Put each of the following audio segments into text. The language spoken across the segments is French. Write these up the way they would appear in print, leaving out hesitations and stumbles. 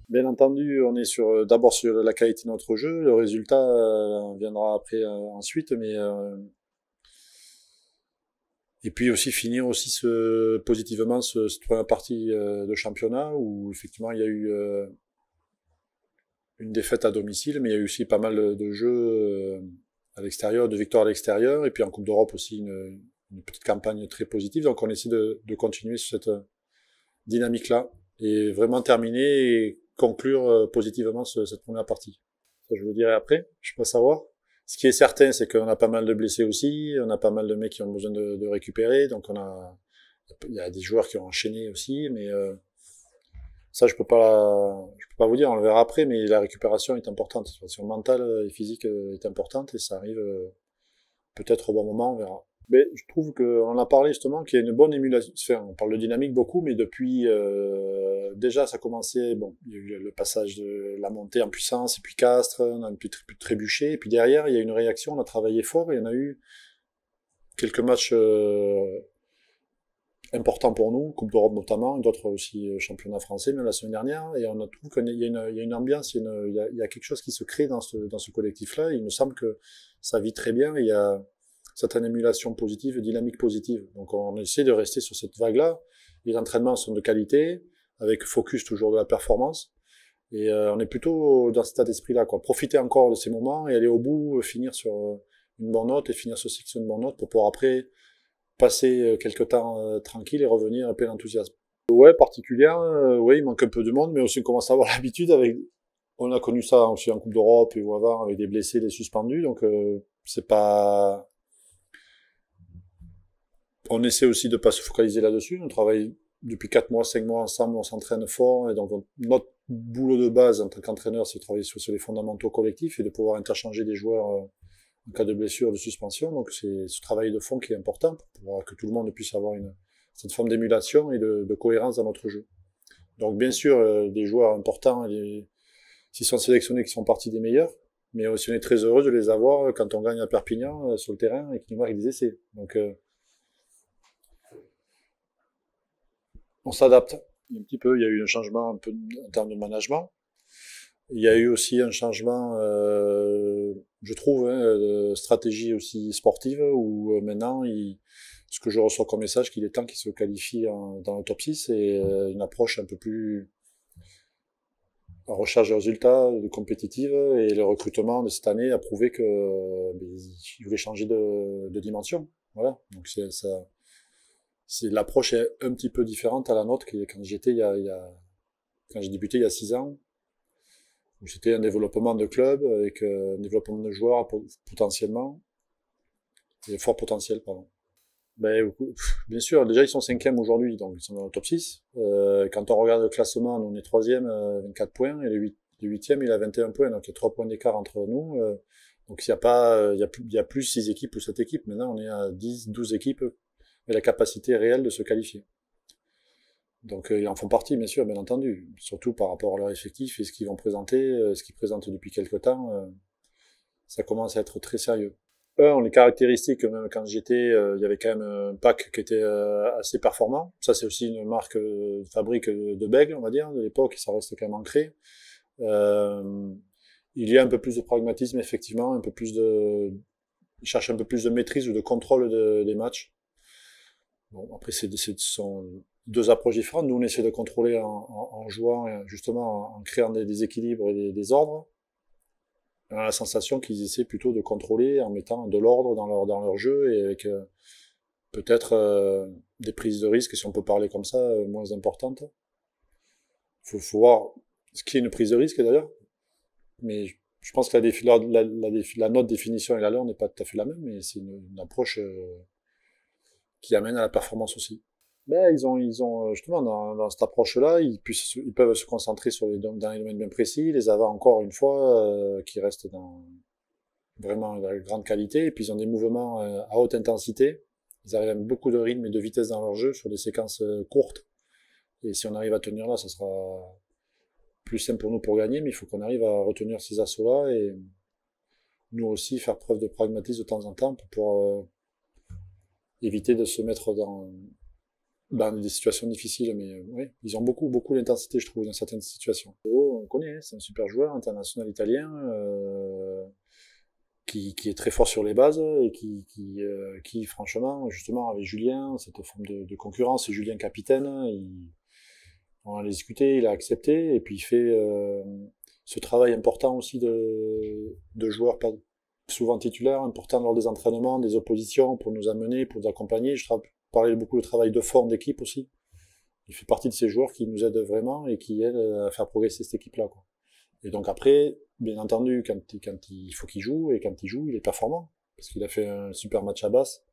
Bien entendu, on est d'abord sur la qualité de notre jeu. Le résultat viendra après ensuite, mais et puis aussi finir aussi positivement cette première partie de championnat où effectivement il y a eu une défaite à domicile, mais il y a eu aussi pas mal de jeux à l'extérieur, de victoires à l'extérieur, et puis en Coupe d'Europe aussi une petite campagne très positive. Donc on essaie de continuer sur cette dynamique-là et vraiment terminer et conclure positivement cette première partie. Ça, je vous dirai après, je peux pas savoir. Ce qui est certain, c'est qu'on a pas mal de blessés aussi, on a pas mal de mecs qui ont besoin de récupérer, donc il y a des joueurs qui ont enchaîné aussi, mais ça, je peux pas vous dire, on le verra après, mais la récupération est importante. La situation mentale et physique est importante et ça arrive peut-être au bon moment, on verra. Mais je trouve qu'on en a parlé justement qu'il y a une bonne émulation. Enfin, on parle de dynamique beaucoup, mais depuis déjà ça a commencé. Bon, il y a eu le passage de la montée en puissance, et puis Castres, on a pu trébucher, et puis derrière il y a une réaction. On a travaillé fort et on a eu quelques matchs importants pour nous, Coupe d'Europe notamment, et d'autres aussi championnats français, même la semaine dernière. Et on a trouvé il y a une ambiance, il y a quelque chose qui se crée dans ce collectif-là. Il me semble que ça vit très bien. Et il y a certaines émulations positives, dynamique positive. Donc on essaie de rester sur cette vague-là. Les entraînements sont de qualité, avec focus toujours de la performance. Et on est plutôt dans cet état d'esprit-là, quoi. Profiter encore de ces moments et aller au bout, finir sur une bonne note et finir ce cycle sur une bonne note pour pouvoir après passer quelques temps tranquille et revenir plein d'enthousiasme. Ouais, particulière, ouais, il manque un peu de monde, mais aussi on commence à avoir l'habitude avec. On a connu ça aussi en Coupe d'Europe et ou avant avec des blessés, des suspendus, donc c'est pas. On essaie aussi de pas se focaliser là-dessus. On travaille depuis 4 mois, 5 mois ensemble, on s'entraîne fort. Et donc, notre boulot de base en tant qu'entraîneur, c'est de travailler sur les fondamentaux collectifs et de pouvoir interchanger des joueurs en cas de blessure, de suspension. Donc, c'est ce travail de fond qui est important pour que tout le monde puisse avoir cette forme d'émulation et de cohérence dans notre jeu. Donc, bien sûr, des joueurs importants, s'ils sont sélectionnés, qui sont partis des meilleurs. Mais aussi, on est très heureux de les avoir quand on gagne à Perpignan sur le terrain et qu'ils nous marquent des essais. Donc, on s'adapte un petit peu. Il y a eu un changement un peu en termes de management. Il y a eu aussi un changement, je trouve, de stratégie aussi sportive où maintenant, ce que je reçois comme message, qu'il est temps qu'il se qualifie dans le top 6 et une approche un peu plus en recherche de résultats, de compétitive et le recrutement de cette année a prouvé que il voulait changer de dimension. Voilà. Donc l'approche est un petit peu différente à la nôtre que quand quand j'ai débuté il y a 6 ans, où c'était un développement de club avec un développement de joueurs potentiellement, et fort potentiel, pardon. Ben, bien sûr, déjà ils sont cinquième aujourd'hui, donc ils sont dans le top 6. Quand on regarde le classement, nous, on est troisième, 24 points, et le huitième il a 21 points, donc il y a 3 points d'écart entre nous. Donc il y a pas, il y a plus 6 équipes ou 7 équipes. Maintenant on est à 10, 12 équipes et la capacité réelle de se qualifier. Donc ils en font partie, bien sûr, bien entendu, surtout par rapport à leur effectif et ce qu'ils vont présenter, ce qu'ils présentent depuis quelques temps, ça commence à être très sérieux. Les caractéristiques, même quand j'étais, il y avait quand même un pack qui était assez performant. Ça, c'est aussi une marque de fabrique de Bègle, on va dire, de l'époque, et ça reste quand même ancré. Euh, il y a un peu plus de pragmatisme, effectivement, un peu plus de, ils cherchent un peu plus de maîtrise ou de contrôle des matchs. Bon, après, ce sont deux approches différentes. Nous, on essaie de contrôler en jouant, justement, en créant des déséquilibres et des ordres. On a la sensation qu'ils essaient plutôt de contrôler en mettant de l'ordre dans leur jeu et avec peut-être des prises de risque, si on peut parler comme ça, moins importantes. Faut voir ce qui est une prise de risque d'ailleurs. Mais je pense que notre définition et la leur n'est pas tout à fait la même, mais c'est une approche qui amène à la performance aussi. Mais ils ont justement dans cette approche-là, ils peuvent se concentrer sur dans les domaines bien précis, les avoir encore une fois qui restent dans vraiment de grande qualité. Et puis ils ont des mouvements à haute intensité. Ils arrivent avec beaucoup de rythme et de vitesse dans leur jeu sur des séquences courtes. Et si on arrive à tenir là, ça sera plus simple pour nous pour gagner, mais il faut qu'on arrive à retenir ces assauts-là et nous aussi faire preuve de pragmatisme de temps en temps pour pouvoir éviter de se mettre Ben, des situations difficiles, mais oui, ils ont beaucoup d'intensité, je trouve, dans certaines situations. Oh, on connaît, hein, c'est un super joueur international italien qui est très fort sur les bases et qui, franchement, justement, avec Julien, cette forme de concurrence, et Julien capitaine, on a discuté, il a accepté, et puis il fait ce travail important aussi de joueur pas souvent titulaire, important lors des entraînements, des oppositions, pour nous amener, pour nous accompagner. Je parlais beaucoup du travail de forme d'équipe aussi. Il fait partie de ces joueurs qui nous aident vraiment et qui aident à faire progresser cette équipe-là, quoi. Et donc après, bien entendu, quand il faut qu'il joue, et quand il joue, il est performant. Parce qu'il a fait un super match à Basse.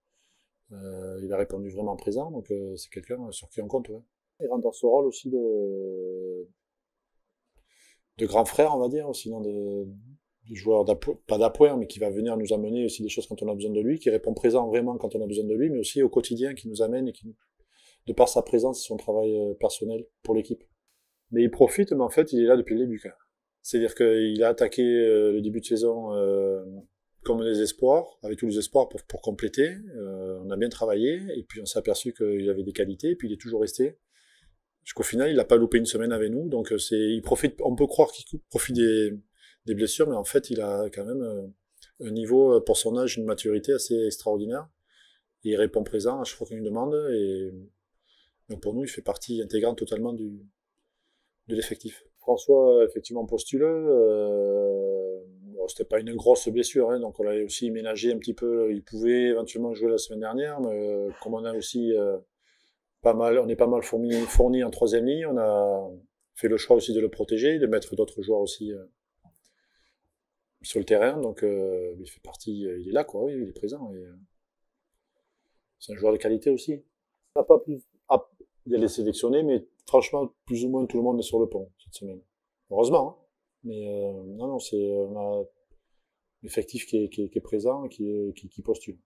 Il a répondu vraiment présent, donc c'est quelqu'un sur qui on compte, ouais. Il rentre dans ce rôle aussi de grand frère, on va dire, sinon de joueur pas d'appoint, mais qui va venir nous amener aussi des choses quand on a besoin de lui, qui répond présent vraiment quand on a besoin de lui, mais aussi au quotidien, qui nous amène et qui, de par sa présence et son travail personnel pour l'équipe. Mais il profite, mais en fait, il est là depuis le début, quand même. C'est-à-dire qu'il a attaqué le début de saison comme des espoirs, avec tous les espoirs pour compléter. On a bien travaillé, et puis on s'est aperçu qu'il avait des qualités, et puis il est toujours resté. Jusqu'au final, il n'a pas loupé une semaine avec nous, donc il profite. On peut croire qu'il profite des blessures, mais en fait, il a quand même un niveau pour son âge, une maturité assez extraordinaire. Et il répond présent à chaque fois qu'on lui demande, et donc pour nous, il fait partie intégrante totalement de l'effectif. François, effectivement, postule. Bon, c'était pas une grosse blessure, hein, donc on l'a aussi ménagé un petit peu. Il pouvait éventuellement jouer la semaine dernière, mais comme on a aussi on est pas mal fourni en troisième ligne, on a fait le choix aussi de le protéger, de mettre d'autres joueurs aussi sur le terrain. Donc il fait partie, il est là, quoi, oui, il est présent. Et, c'est un joueur de qualité aussi. On n'a pas plus. Ah, il y a les sélectionnés, mais franchement, plus ou moins tout le monde est sur le pont cette semaine. Heureusement, hein. Mais non, non, on a l'effectif qui est présent et qui postule.